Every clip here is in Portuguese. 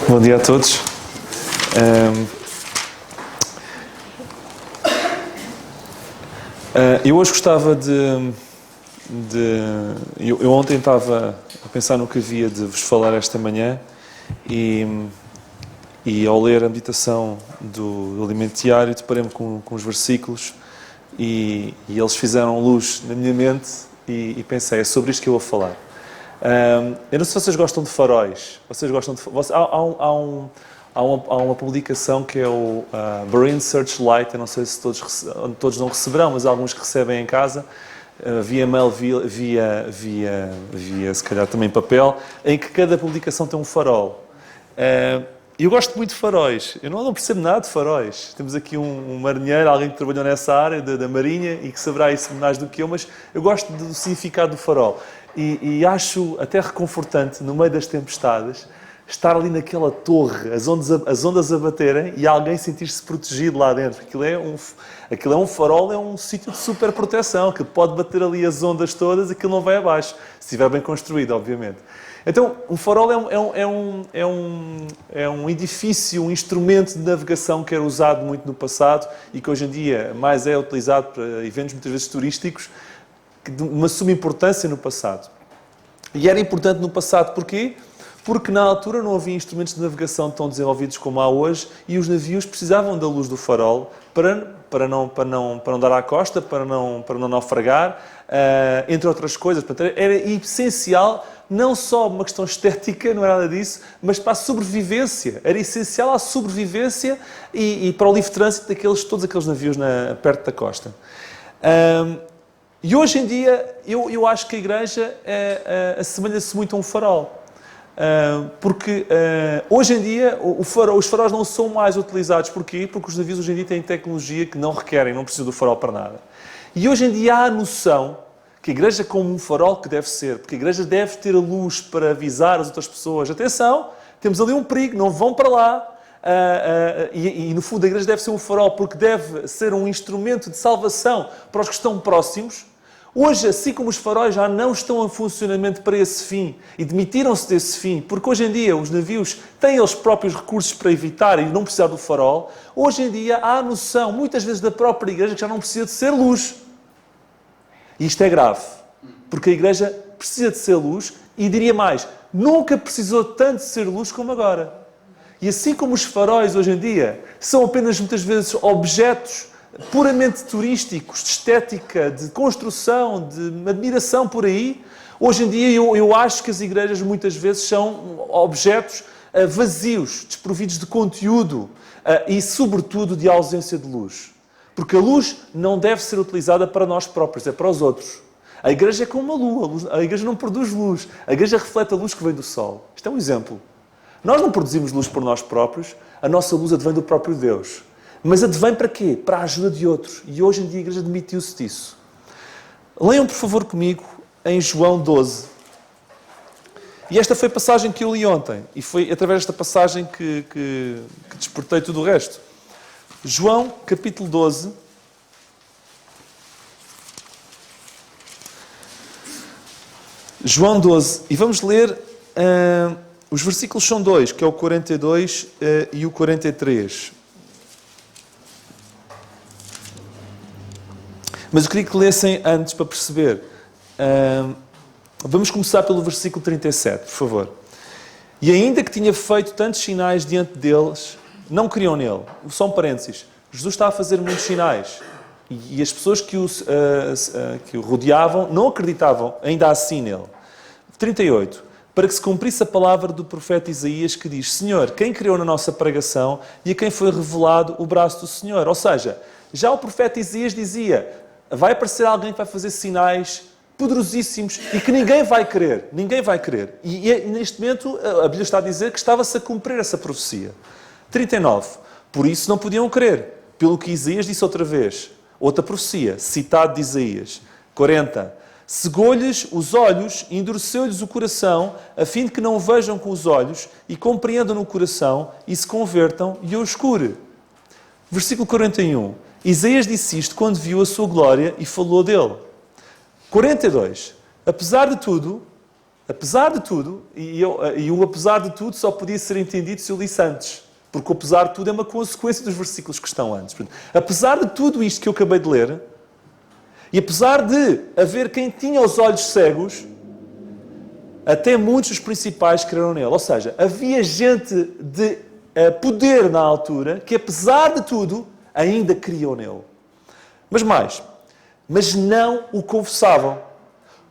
Bom dia a todos. Eu hoje gostava Eu ontem estava a pensar no que havia de vos falar esta manhã e ao ler a meditação do alimento diário deparei-me com os versículos e eles fizeram luz na minha mente e pensei, é sobre isto que eu vou falar. Eu não sei se vocês gostam de faróis. Vocês gostam de há uma publicação que é o Marine Searchlight. Eu não sei se todos não receberão, mas alguns que recebem em casa, via mail, via se calhar também papel, em que cada publicação tem um farol. Eu gosto muito de faróis. Eu não percebo nada de faróis. Temos aqui um marinheiro, alguém que trabalhou nessa área da marinha e que saberá isso mais do que eu, mas eu gosto do significado do farol. E acho até reconfortante, no meio das tempestades, estar ali naquela torre, as ondas a baterem e alguém sentir-se protegido lá dentro. Aquilo é um farol, é um sítio de super proteção, que pode bater ali as ondas todas, aquilo não vai abaixo, se estiver bem construído, obviamente. Então, um farol é um edifício, um instrumento de navegação que era usado muito no passado e que hoje em dia mais é utilizado para eventos muitas vezes turísticos, de uma suma importância no passado. E era importante no passado, porquê? Porque na altura não havia instrumentos de navegação tão desenvolvidos como há hoje e os navios precisavam da luz do farol para não dar à costa, para não naufragar, entre outras coisas. Portanto, era essencial, não só uma questão estética, não era nada disso, mas para a sobrevivência. Era essencial à sobrevivência e para o livre trânsito todos aqueles navios perto da costa. E hoje em dia, eu acho que a Igreja assemelha-se muito a um farol. Porque hoje em dia os faróis não são mais utilizados. Porquê? Porque os navios hoje em dia têm tecnologia que não precisam do farol para nada. E hoje em dia há a noção que a Igreja é como um farol que deve ser, porque a Igreja deve ter a luz para avisar as outras pessoas. Atenção, temos ali um perigo, não vão para lá. E no fundo a Igreja deve ser um farol porque deve ser um instrumento de salvação para os que estão próximos. Hoje, assim como os faróis já não estão em funcionamento para esse fim e demitiram-se desse fim, porque hoje em dia os navios têm eles próprios recursos para evitar e não precisar do farol, hoje em dia há a noção, muitas vezes da própria Igreja, que já não precisa de ser luz. E isto é grave, porque a Igreja precisa de ser luz e, diria mais, nunca precisou tanto de ser luz como agora. E assim como os faróis hoje em dia são apenas muitas vezes objetos puramente turísticos, de estética, de construção, de admiração por aí, hoje em dia eu acho que as igrejas muitas vezes são objetos vazios, desprovidos de conteúdo e, sobretudo, de ausência de luz. Porque a luz não deve ser utilizada para nós próprios, é para os outros. A igreja é como uma lua, a igreja não produz luz, a igreja reflete a luz que vem do sol. Isto é um exemplo. Nós não produzimos luz por nós próprios, a nossa luz advém do próprio Deus. Mas advém para quê? Para a ajuda de outros. E hoje em dia a Igreja demitiu-se disso. Leiam, por favor, comigo em João 12. E esta foi a passagem que eu li ontem. E foi através desta passagem que despertei tudo o resto. João, capítulo 12. João 12. E vamos ler... os versículos são dois, que é o 42 e o 43. Mas eu queria que lessem antes para perceber. Vamos começar pelo versículo 37, por favor. E ainda que tinha feito tantos sinais diante deles, não criam nele. Só um parênteses. Jesus está a fazer muitos sinais. E as pessoas que o rodeavam não acreditavam ainda assim nele. 38. Para que se cumprisse a palavra do profeta Isaías que diz: Senhor, quem criou na nossa pregação e a quem foi revelado o braço do Senhor? Ou seja, já o profeta Isaías dizia: vai aparecer alguém que vai fazer sinais poderosíssimos e que ninguém vai crer. Ninguém vai crer. E neste momento a Bíblia está a dizer que estava-se a cumprir essa profecia. 39. Por isso não podiam crer. Pelo que Isaías disse outra vez. Outra profecia, citado de Isaías. 40. Cegou-lhes os olhos e endureceu-lhes o coração, a fim de que não vejam com os olhos e compreendam no coração e se convertam e eu os cure. Versículo 41. Isaías disse isto quando viu a sua glória e falou dele. 42. Apesar de tudo, Apesar de tudo, e o apesar de tudo só podia ser entendido se eu lisse antes. Porque o apesar de tudo é uma consequência dos versículos que estão antes. Portanto, apesar de tudo isto que eu acabei de ler, e apesar de haver quem tinha os olhos cegos, até muitos dos principais creram nele. Ou seja, havia gente de poder na altura que, apesar de tudo, ainda criam nele. Mas não o confessavam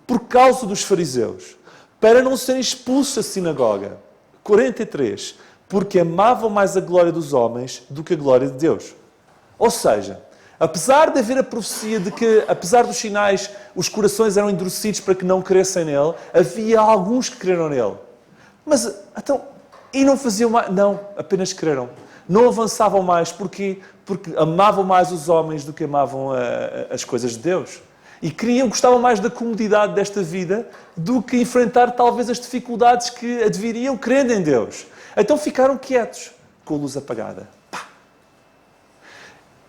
por causa dos fariseus, para não serem expulsos da sinagoga. 43. Porque amavam mais a glória dos homens do que a glória de Deus. Ou seja, apesar de haver a profecia de que, apesar dos sinais, os corações eram endurecidos para que não crescem nele, havia alguns que creram nele. Mas, então, e não faziam mais? Não, apenas creram. Não avançavam mais. Porquê? Porque amavam mais os homens do que amavam as coisas de Deus. E gostavam mais da comodidade desta vida do que enfrentar talvez as dificuldades que adviriam crendo em Deus. Então ficaram quietos, com a luz apagada. Pá.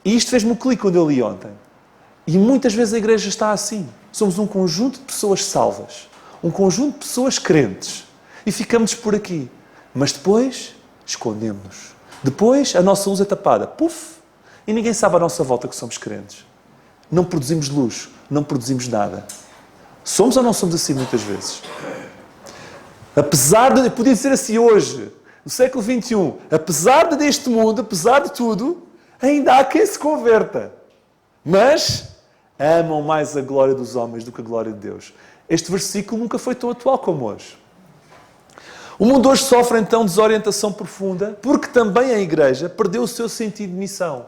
E isto fez-me um clique quando eu li ontem. E muitas vezes a igreja está assim. Somos um conjunto de pessoas salvas. Um conjunto de pessoas crentes. E ficamos por aqui. Mas depois, escondemos-nos. Depois, a nossa luz é tapada. Puf! E ninguém sabe à nossa volta que somos crentes. Não produzimos luz. Não produzimos nada. Somos ou não somos assim muitas vezes? Apesar de... Eu podia dizer assim hoje... No século XXI, apesar deste mundo, apesar de tudo, ainda há quem se converta. Mas amam mais a glória dos homens do que a glória de Deus. Este versículo nunca foi tão atual como hoje. O mundo hoje sofre então desorientação profunda, porque também a Igreja perdeu o seu sentido de missão.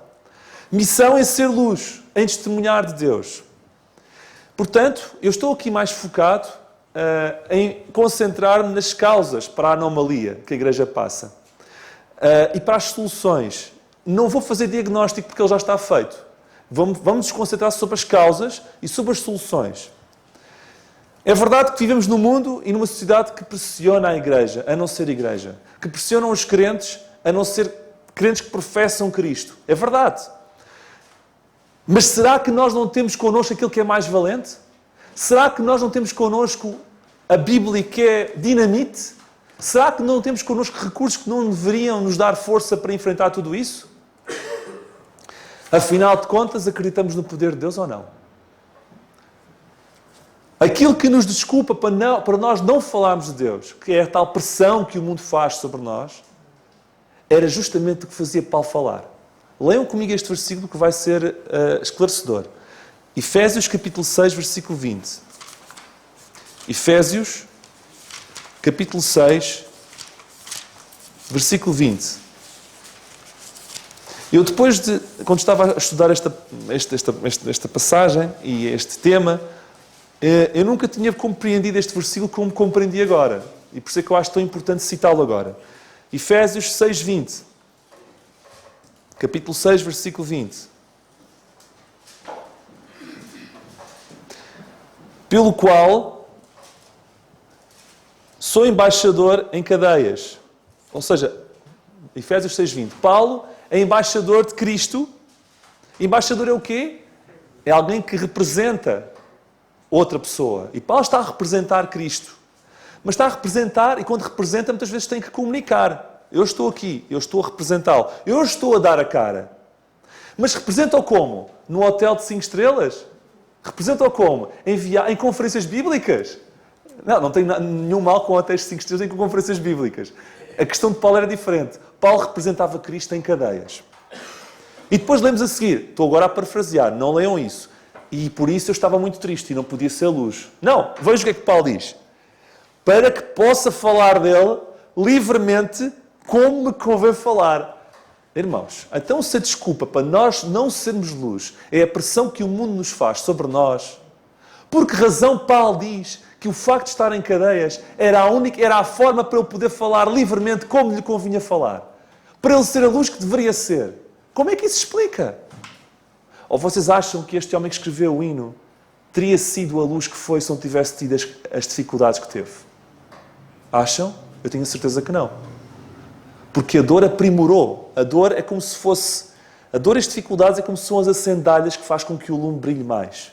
Missão em ser luz, em testemunhar de Deus. Portanto, eu estou aqui mais focado em concentrar-me nas causas para a anomalia que a Igreja passa. E para as soluções. Não vou fazer diagnóstico porque ele já está feito. Vamos nos concentrar sobre as causas e sobre as soluções. É verdade que vivemos num mundo e numa sociedade que pressiona a Igreja a não ser Igreja. Que pressionam os crentes a não ser crentes que professam Cristo. É verdade. Mas será que nós não temos connosco aquilo que é mais valente? Será que nós não temos connosco a Bíblia que é dinamite? Será que não temos connosco recursos que não deveriam nos dar força para enfrentar tudo isso? Afinal de contas, acreditamos no poder de Deus ou não? Aquilo que nos desculpa para nós não falarmos de Deus, que é a tal pressão que o mundo faz sobre nós, era justamente o que fazia Paulo falar. Leiam comigo este versículo que vai ser esclarecedor. Efésios capítulo 6, versículo 20. Efésios, capítulo 6, versículo 20. Eu depois quando estava a estudar esta passagem e este tema, eu nunca tinha compreendido este versículo como compreendi agora. E por isso é que eu acho tão importante citá-lo agora. Efésios 6, 20. Capítulo 6, versículo 20. Pelo qual sou embaixador em cadeias. Ou seja, Efésios 6:20. Paulo é embaixador de Cristo. Embaixador é o quê? É alguém que representa outra pessoa. E Paulo está a representar Cristo. Mas está a representar, e quando representa, muitas vezes tem que comunicar. Eu estou aqui, eu estou a representá-lo. Eu estou a dar a cara. Mas representa-o como? No hotel de 5 estrelas? Representa-o como? Em conferências bíblicas? Não tem nenhum mal com hotéis de 5 estrelas nem com conferências bíblicas. A questão de Paulo era diferente. Paulo representava Cristo em cadeias. E depois lemos a seguir. Estou agora a parafrasear. Não leiam isso. E por isso eu estava muito triste e não podia ser luz. Não. Veja o que é que Paulo diz. Para que possa falar dele livremente como me convém falar. Irmãos, então se a desculpa para nós não sermos luz é a pressão que o mundo nos faz sobre nós, por que razão Paulo diz que o facto de estar em cadeias era a forma para ele poder falar livremente como lhe convinha falar? Para ele ser a luz que deveria ser. Como é que isso se explica? Ou vocês acham que este homem que escreveu o hino teria sido a luz que foi se não tivesse tido as dificuldades que teve? Acham? Eu tenho a certeza que não. Porque a dor aprimorou. A dor é como se fosse... A dor e as dificuldades é como se são as sandálias que faz com que o lume brilhe mais.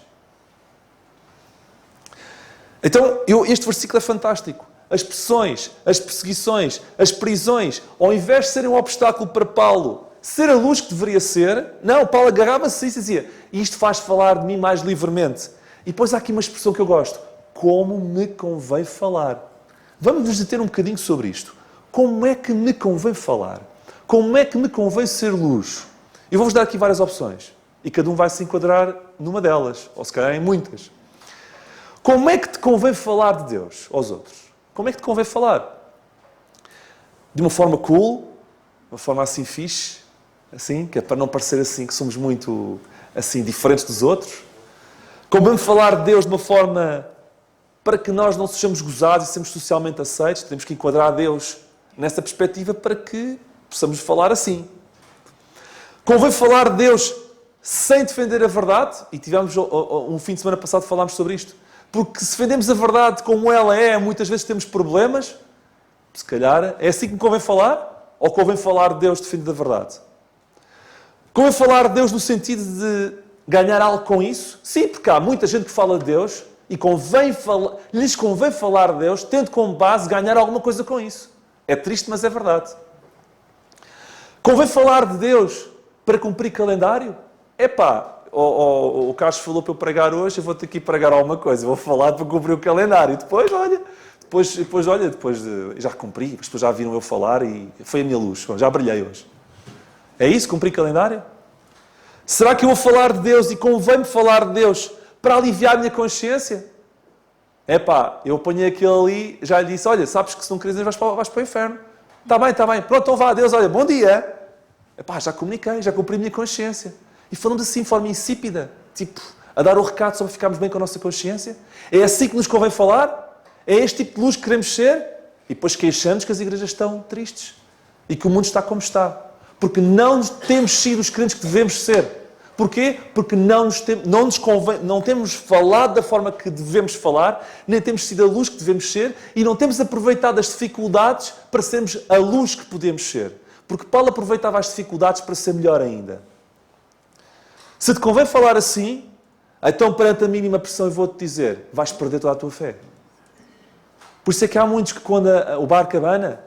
Então, este versículo é fantástico. As pressões, as perseguições, as prisões, ao invés de serem um obstáculo para Paulo, ser a luz que deveria ser, não, Paulo agarrava-se a isso e dizia, isto faz falar de mim mais livremente. E depois há aqui uma expressão que eu gosto, como me convém falar. Vamos nos deter um bocadinho sobre isto. Como é que me convém falar? Como é que me convém ser luz? Eu vou-vos dar aqui várias opções. E cada um vai se enquadrar numa delas, ou se calhar em muitas. Como é que te convém falar de Deus aos outros? Como é que te convém falar? De uma forma cool, de uma forma assim fixe, assim, que é para não parecer assim que somos muito assim diferentes dos outros. Convém falar de Deus de uma forma para que nós não sejamos gozados e sejamos socialmente aceitos. Temos que enquadrar Deus nessa perspectiva para que possamos falar assim. Convém falar de Deus sem defender a verdade. E tivemos um fim de semana passado falámos sobre isto. Porque se defendemos a verdade como ela é, muitas vezes temos problemas. Se calhar é assim que me convém falar? Ou convém falar de Deus defendendo a verdade? Convém falar de Deus no sentido de ganhar algo com isso? Sim, porque há muita gente que fala de Deus e lhes convém falar de Deus, tendo como base ganhar alguma coisa com isso. É triste, mas é verdade. Convém falar de Deus para cumprir calendário? Epá, o Carlos falou para eu pregar hoje, eu vou ter que ir pregar alguma coisa. Vou falar para cumprir o calendário. Depois já cumpri, depois já viram eu falar e foi a minha luz. Já brilhei hoje. É isso? Cumprir calendário? Será que eu vou falar de Deus e convém-me falar de Deus para aliviar a minha consciência? Epá, eu apanhei aquele ali, já lhe disse, olha, sabes que se não queres vais para o inferno. Está bem. Pronto, então vá a Deus, olha, bom dia. Epá, já comuniquei, já cumpri a minha consciência. E falamos assim de forma insípida, tipo, a dar o recado só para ficarmos bem com a nossa consciência. É assim que nos convém falar? É este tipo de luz que queremos ser? E depois queixamos que as igrejas estão tristes. E que o mundo está como está. Porque não temos sido os crentes que devemos ser. Porquê? Porque não temos falado da forma que devemos falar, nem temos sido a luz que devemos ser e não temos aproveitado as dificuldades para sermos a luz que podemos ser. Porque Paulo aproveitava as dificuldades para ser melhor ainda. Se te convém falar assim, então perante a mínima pressão eu vou-te dizer, vais perder toda a tua fé. Por isso é que há muitos que quando o barco abana,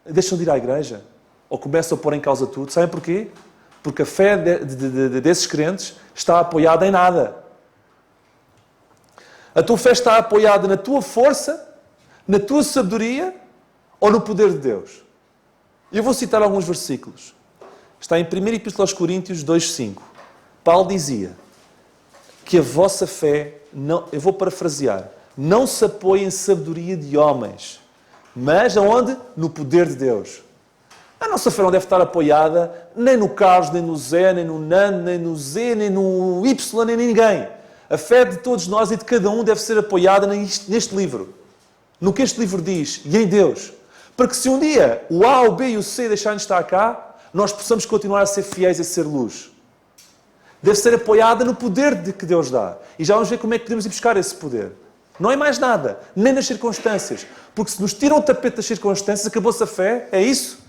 deixam de ir à igreja. Ou começam a pôr em causa tudo. Sabem porquê? Porque a fé desses crentes está apoiada em nada. A tua fé está apoiada na tua força, na tua sabedoria ou no poder de Deus. Eu vou citar alguns versículos. Está em 1 Epístola aos Coríntios 2,5. Paulo dizia que a vossa fé, eu vou parafrasear, não se apoia em sabedoria de homens, mas aonde? No poder de Deus. A nossa fé não deve estar apoiada nem no Carlos, nem no Zé, nem no Nando, nem no Z, nem no Y, nem em ninguém. A fé de todos nós e de cada um deve ser apoiada neste livro. No que este livro diz e em Deus. Para que se um dia o A, o B e o C deixarem de estar cá, nós possamos continuar a ser fiéis e a ser luz. Deve ser apoiada no poder de que Deus dá. E já vamos ver como é que podemos ir buscar esse poder. Não é mais nada, nem nas circunstâncias. Porque se nos tiram o tapete das circunstâncias, acabou-se a fé, é isso?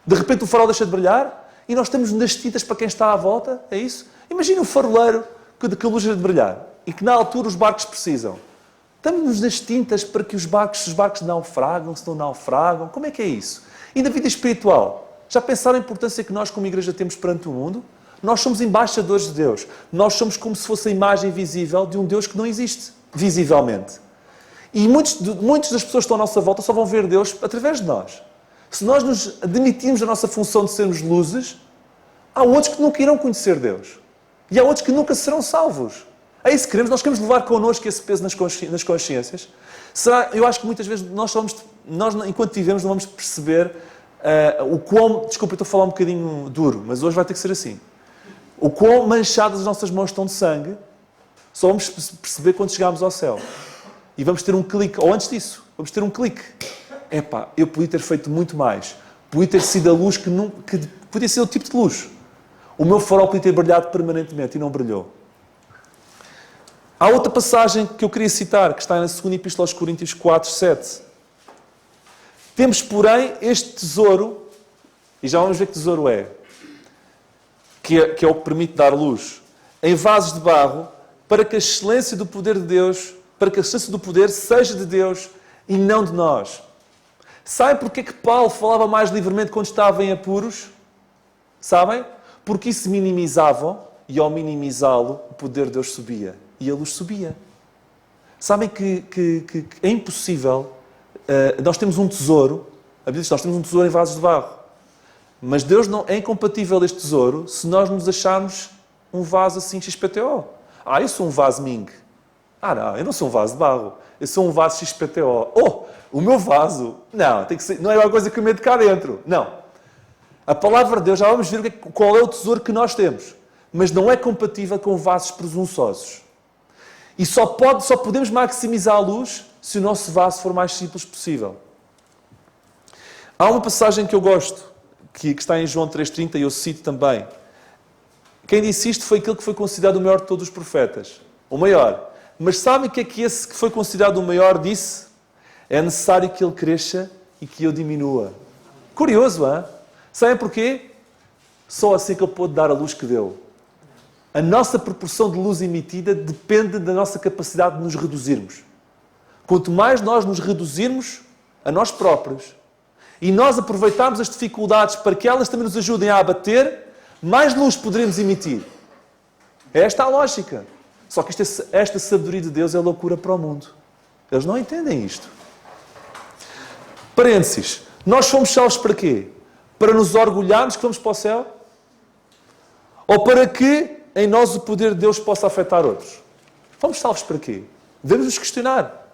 De repente o farol deixa de brilhar e nós estamos nas tintas para quem está à volta, é isso? Imagina o faroleiro que a luz deixa de brilhar e que na altura os barcos precisam. Estamos nas tintas para que os barcos naufragam, se não naufragam. Como é que é isso? E na vida espiritual? Já pensaram a importância que nós como igreja temos perante o mundo? Nós somos embaixadores de Deus. Nós somos como se fosse a imagem visível de um Deus que não existe, visivelmente. E muitas das pessoas que estão à nossa volta só vão ver Deus através de nós. Se nós nos admitirmos da nossa função de sermos luzes, há outros que nunca irão conhecer Deus. E há outros que nunca serão salvos. É isso que queremos. Nós queremos levar connosco esse peso nas consciências. Eu acho que muitas vezes nós, enquanto vivemos, não vamos perceber o quão... Desculpa, eu estou a falar um bocadinho duro, mas hoje vai ter que ser assim. O quão manchadas as nossas mãos estão de sangue, só vamos perceber quando chegarmos ao céu. E vamos ter um clique. Ou antes disso, vamos ter um clique. Epá, eu podia ter feito muito mais. Podia ter sido a luz que podia ser o tipo de luz. O meu farol podia ter brilhado permanentemente e não brilhou. Há outra passagem que eu queria citar, que está na 2ª Epístola aos Coríntios 4:7. Temos, porém, este tesouro, e já vamos ver que tesouro é, que é o que permite dar luz, em vasos de barro, para que a excelência do poder de Deus para que a substância do poder seja de Deus e não de nós. Sabem porque é que Paulo falava mais livremente quando estava em apuros? Sabem? Porque isso minimizavam e ao minimizá-lo o poder de Deus subia e a luz subia. Sabem que é impossível. Nós temos um tesouro, a Bíblia diz que nós temos um tesouro em vasos de barro, mas Deus não é incompatível este tesouro se nós nos acharmos um vaso assim XPTO. Eu sou um vaso Ming. Não, eu não sou um vaso de barro. Eu sou um vaso XPTO. O meu vaso. Não, tem que ser, não é uma coisa que eu meto cá dentro. Não. A palavra de Deus, já vamos ver qual é o tesouro que nós temos. Mas não é compatível com vasos presunçosos. E só podemos maximizar a luz se o nosso vaso for mais simples possível. Há uma passagem que eu gosto, que está em João 3,30, e eu cito também. Quem disse isto foi aquele que foi considerado o maior de todos os profetas. O maior. Mas sabem o que é que esse que foi considerado o maior disse? É necessário que ele cresça e que eu diminua. Curioso, hein? Sabem porquê? Só assim que ele pôde dar a luz que deu. A nossa proporção de luz emitida depende da nossa capacidade de nos reduzirmos. Quanto mais nós nos reduzirmos a nós próprios e nós aproveitarmos as dificuldades para que elas também nos ajudem a abater, mais luz poderemos emitir. É esta a lógica. Só que esta sabedoria de Deus é loucura para o mundo. Eles não entendem isto. Parênteses. Nós fomos salvos para quê? Para nos orgulharmos que vamos para o céu? Ou para que em nós o poder de Deus possa afetar outros? Fomos salvos para quê? Devemos nos questionar.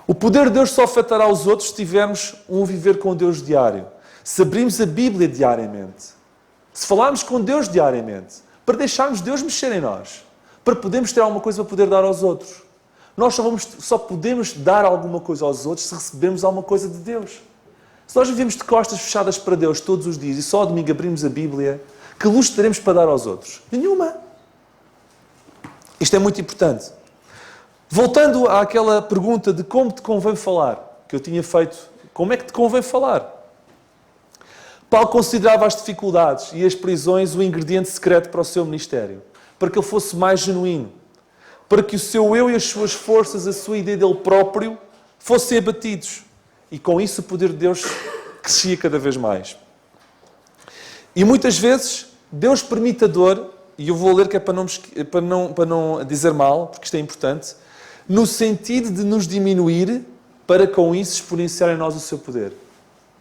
O poder de Deus só afetará os outros se tivermos um viver com Deus diário. Se abrirmos a Bíblia diariamente. Se falarmos com Deus diariamente. Para deixarmos Deus mexer em nós. Para podermos ter alguma coisa para poder dar aos outros. Nós só podemos dar alguma coisa aos outros se recebermos alguma coisa de Deus. Se nós vivemos de costas fechadas para Deus todos os dias e só ao domingo abrimos a Bíblia, que luz teremos para dar aos outros? Nenhuma. Isto é muito importante. Voltando àquela pergunta de como te convém falar, que eu tinha feito, como é que te convém falar? Paulo considerava as dificuldades e as prisões o ingrediente secreto para o seu ministério, para que ele fosse mais genuíno, para que o seu eu e as suas forças, a sua ideia dele próprio, fossem abatidos. E com isso o poder de Deus crescia cada vez mais. E muitas vezes Deus permite a dor, e eu vou ler que é para não dizer mal, porque isto é importante, no sentido de nos diminuir para com isso exponenciar em nós o seu poder.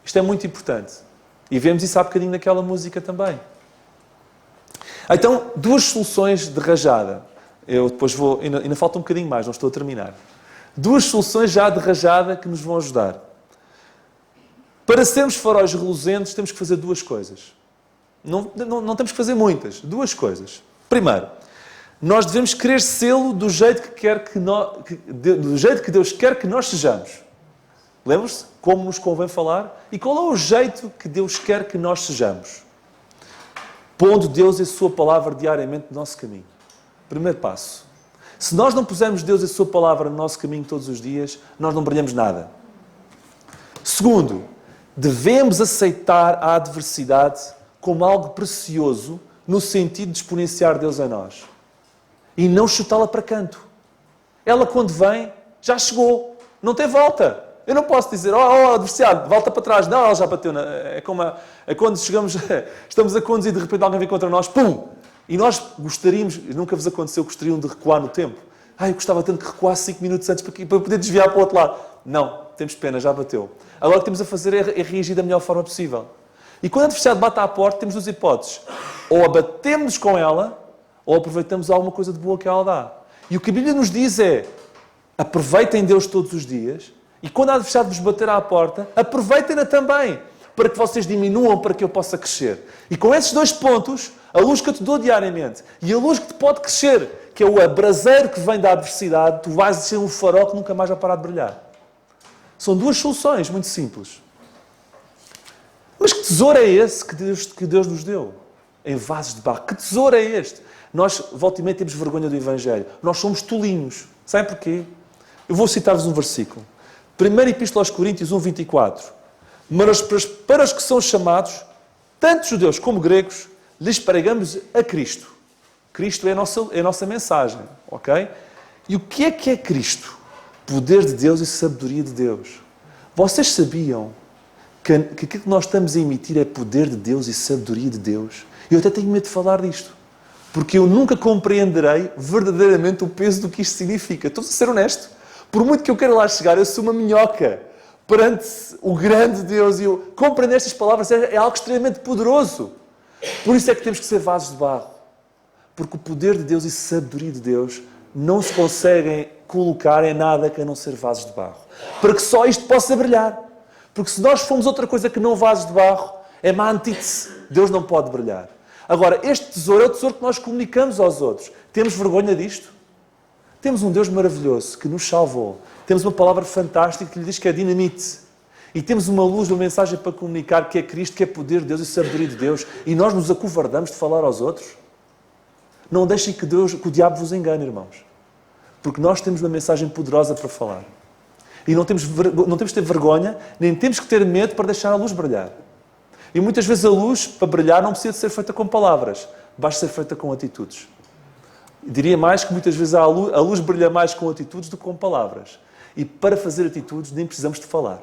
Isto é muito importante. E vemos isso há bocadinho naquela música também. Então, duas soluções de rajada. Eu depois vou... Ainda falta um bocadinho mais, não estou a terminar. Duas soluções já de rajada que nos vão ajudar. Para sermos faróis reluzentes, temos que fazer duas coisas. Não temos que fazer muitas. Duas coisas. Primeiro, nós devemos querer sê-lo do jeito do jeito que Deus quer que nós sejamos. Lembram-se como nos convém falar? E qual é o jeito que Deus quer que nós sejamos? Pondo Deus e a sua palavra diariamente no nosso caminho. Primeiro passo. Se nós não pusermos Deus e a sua palavra no nosso caminho todos os dias, nós não brilhamos nada. Segundo, devemos aceitar a adversidade como algo precioso no sentido de exponenciar Deus em nós. E não chutá-la para canto. Ela, quando vem, já chegou. Não tem volta. Eu não posso dizer, adversário, volta para trás. Não, ela já bateu. É quando estamos a conduzir e de repente alguém vem contra nós, pum! E nós gostaríamos, nunca vos aconteceu, gostariam de recuar no tempo. Eu gostava tanto que recuasse 5 minutos antes para poder desviar para o outro lado. Não, temos pena, já bateu. Agora o que temos a fazer é reagir da melhor forma possível. E quando a adversidade bate à porta, temos duas hipóteses. Ou abatemos com ela, ou aproveitamos alguma coisa de boa que ela dá. E o que a Bíblia nos diz é, aproveitem Deus todos os dias, e quando a adversidade vos bater à porta, aproveitem-na também, para que vocês diminuam, para que eu possa crescer. E com esses dois pontos, a luz que eu te dou diariamente, e a luz que te pode crescer, que é o abraseiro que vem da adversidade, tu vais ser um farol que nunca mais vai parar de brilhar. São duas soluções muito simples. Mas que tesouro é esse que Deus nos deu? Em vasos de barro. Que tesouro é este? Nós, volta e meia, temos vergonha do Evangelho. Nós somos tolinhos. Sabem porquê? Eu vou citar-vos um versículo. 1 Epístola aos Coríntios 1:24. Mas para os que são chamados, tanto judeus como gregos, lhes pregamos a Cristo. Cristo é a nossa mensagem. Ok? E o que é Cristo? Poder de Deus e sabedoria de Deus. Vocês sabiam que aquilo que nós estamos a emitir é poder de Deus e sabedoria de Deus? Eu até tenho medo de falar disto. Porque eu nunca compreenderei verdadeiramente o peso do que isto significa. Estou a ser honesto. Por muito que eu queira lá chegar, eu sou uma minhoca perante o grande Deus. E eu compreender estas palavras é algo extremamente poderoso. Por isso é que temos que ser vasos de barro. Porque o poder de Deus e sabedoria de Deus não se conseguem colocar em nada que a não ser vasos de barro. Para que só isto possa brilhar. Porque se nós formos outra coisa que não vasos de barro, é uma antítese. Deus não pode brilhar. Agora, este tesouro é o tesouro que nós comunicamos aos outros. Temos vergonha disto? Temos um Deus maravilhoso que nos salvou. Temos uma palavra fantástica que lhe diz que é dinamite. E temos uma luz, uma mensagem para comunicar que é Cristo, que é poder de Deus e sabedoria de Deus. E nós nos acovardamos de falar aos outros? Não deixem que o diabo vos engane, irmãos. Porque nós temos uma mensagem poderosa para falar. E não temos de ter vergonha, nem temos que ter medo para deixar a luz brilhar. E muitas vezes a luz, para brilhar, não precisa de ser feita com palavras. Basta ser feita com atitudes. Diria mais que muitas vezes a luz brilha mais com atitudes do que com palavras. E para fazer atitudes nem precisamos de falar.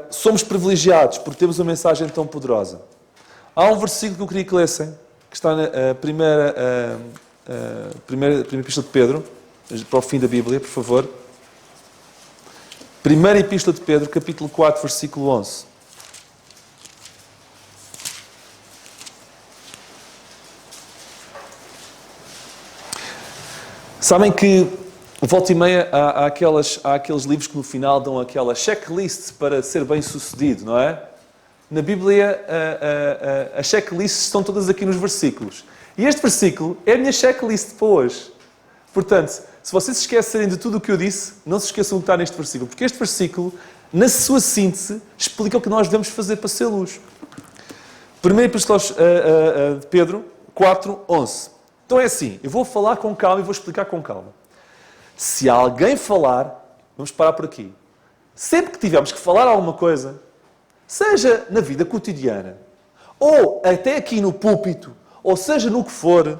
Somos privilegiados porque temos uma mensagem tão poderosa. Há um versículo que eu queria que lessem, que está na primeira epístola de Pedro, para o fim da Bíblia, por favor. Primeira epístola de Pedro, capítulo 4, versículo 11. Sabem que, volta e meia, há aqueles livros que no final dão aquela checklist para ser bem-sucedido, não é? Na Bíblia, as checklists estão todas aqui nos versículos. E este versículo é a minha checklist para hoje. Portanto, se vocês se esquecerem de tudo o que eu disse, não se esqueçam de estar neste versículo. Porque este versículo, na sua síntese, explica o que nós devemos fazer para ser luz. 1 Epístola de Pedro 4, 11. Então é assim, eu vou falar com calma e vou explicar com calma. Se alguém falar, vamos parar por aqui. Sempre que tivermos que falar alguma coisa, seja na vida cotidiana, ou até aqui no púlpito, ou seja no que for,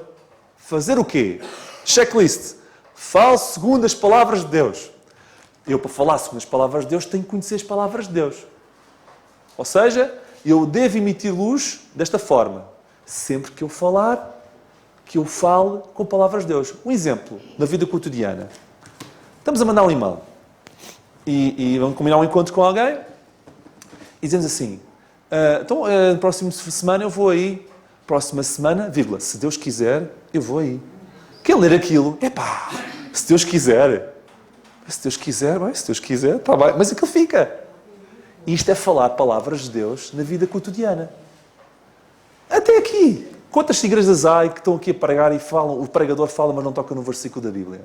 fazer o quê? Checklist. Fale segundo as palavras de Deus. Eu, para falar segundo as palavras de Deus, tenho que conhecer as palavras de Deus. Ou seja, eu devo emitir luz desta forma. Sempre que eu falar, que eu fale com palavras de Deus. Um exemplo, na vida cotidiana. Estamos a mandar um e-mail. E vamos combinar um encontro com alguém. E dizemos assim, então, na próxima semana eu vou aí. Próxima semana, vírgula, se Deus quiser, eu vou aí. Quer ler aquilo? Epá, se Deus quiser. Se Deus quiser, bem, se Deus quiser, está bem. Mas aquilo fica. Isto é falar palavras de Deus na vida cotidiana. Até aqui. Quantas igrejas há que estão aqui a pregar e falam, o pregador fala, mas não toca no versículo da Bíblia?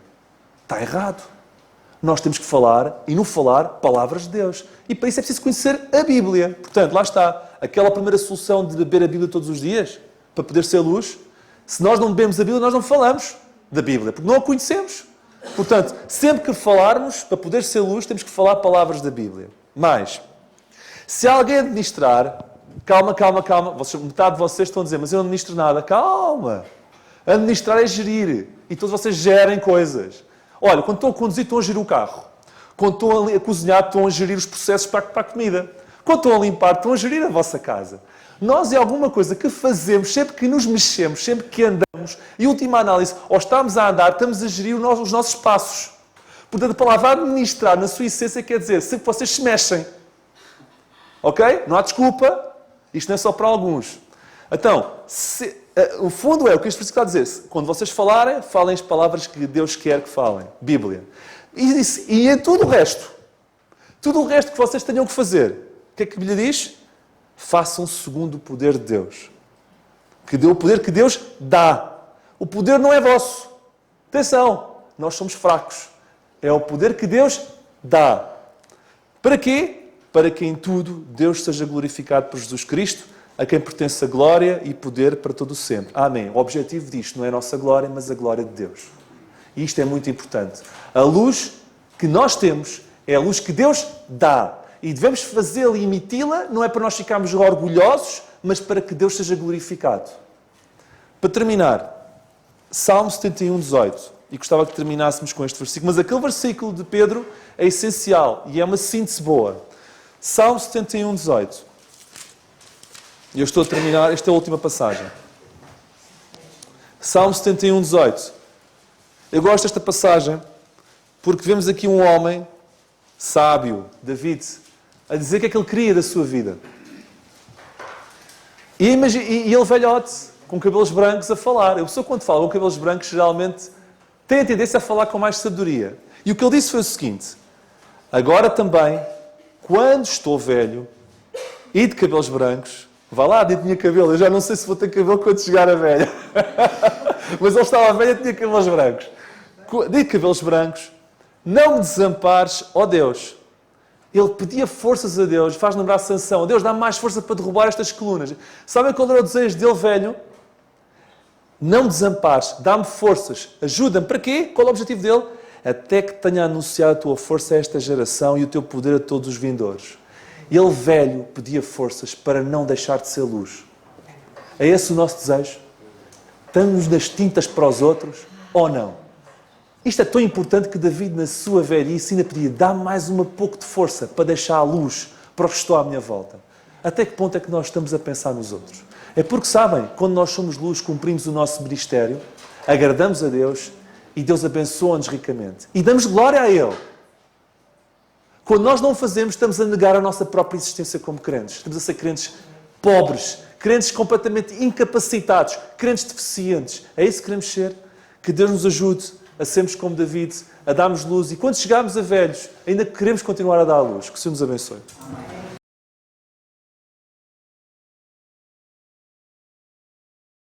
Está errado. Nós temos que falar, e no falar, palavras de Deus. E para isso é preciso conhecer a Bíblia. Portanto, lá está. Aquela primeira solução de beber a Bíblia todos os dias, para poder ser luz. Se nós não bebemos a Bíblia, nós não falamos da Bíblia, porque não a conhecemos. Portanto, sempre que falarmos, para poder ser luz, temos que falar palavras da Bíblia. Mas, se alguém administrar, calma, metade de vocês estão a dizer, mas eu não administro nada. Calma. Administrar é gerir. E todos vocês gerem coisas. Olha, quando estão a conduzir, estão a gerir o carro. Quando estão a cozinhar, estão a gerir os processos para a comida. Quando estão a limpar, estão a gerir a vossa casa. Nós é alguma coisa que fazemos, sempre que nos mexemos, sempre que andamos, e última análise, ou estamos a andar, estamos a gerir os nossos passos. Portanto, a palavra administrar, na sua essência, quer dizer, sempre que vocês se mexem. Ok? Não há desculpa. Isto não é só para alguns. Então, o fundo é o que este versículo está a dizer. Quando vocês falarem, falem as palavras que Deus quer que falem. Bíblia. E em tudo o resto. Tudo o resto que vocês tenham que fazer. O que é que a Bíblia diz? Façam segundo o poder de Deus. O poder que Deus dá. O poder não é vosso. Atenção. Nós somos fracos. É o poder que Deus dá. Para quê? Para que em tudo Deus seja glorificado por Jesus Cristo, a quem pertence a glória e poder para todo o sempre. Amém. O objetivo disto não é a nossa glória, mas a glória de Deus. E isto é muito importante. A luz que nós temos é a luz que Deus dá. E devemos fazê-la e emiti-la, não é para nós ficarmos orgulhosos, mas para que Deus seja glorificado. Para terminar, Salmo 71, 18. E gostava que terminássemos com este versículo. Mas aquele versículo de Pedro é essencial e é uma síntese boa. Salmo 71, 18. E eu estou a terminar, esta é a última passagem. Salmo 71, 18. Eu gosto desta passagem porque vemos aqui um homem sábio, David, a dizer o que é que ele queria da sua vida. E ele velhote, com cabelos brancos, a falar. A pessoa quando fala com cabelos brancos, geralmente tem a tendência a falar com mais sabedoria. E o que ele disse foi o seguinte: agora também, quando estou velho e de cabelos brancos, vá lá, nem tinha cabelo, eu já não sei se vou ter cabelo quando chegar a velho. Mas ele estava velho e tinha cabelos brancos. De cabelos brancos, não me desampares, ó Deus. Ele pedia forças a Deus, faz lembrar Sansão. Deus, dá-me mais força para derrubar estas colunas. Sabem qual era o desejo dele, velho? Não me desampares, dá-me forças, ajuda-me. Para quê? Qual é o objetivo dele? Até que tenha anunciado a tua força a esta geração e o teu poder a todos os vindouros. Ele, velho, pedia forças para não deixar de ser luz. É esse o nosso desejo? Estamos nas tintas para os outros ou não? Isto é tão importante que David, na sua velhice, ainda pedia: dá-me mais um pouco de força para deixar a luz para o que estou à minha volta. Até que ponto é que nós estamos a pensar nos outros? É porque, sabem, quando nós somos luz, cumprimos o nosso ministério, agradamos a Deus e Deus abençoa-nos ricamente. E damos glória a Ele. Quando nós não o fazemos, estamos a negar a nossa própria existência como crentes. Estamos a ser crentes pobres, crentes completamente incapacitados, crentes deficientes. É isso que queremos ser? Que Deus nos ajude a sermos como David, a darmos luz. E quando chegarmos a velhos, ainda queremos continuar a dar luz. Que o Senhor nos abençoe.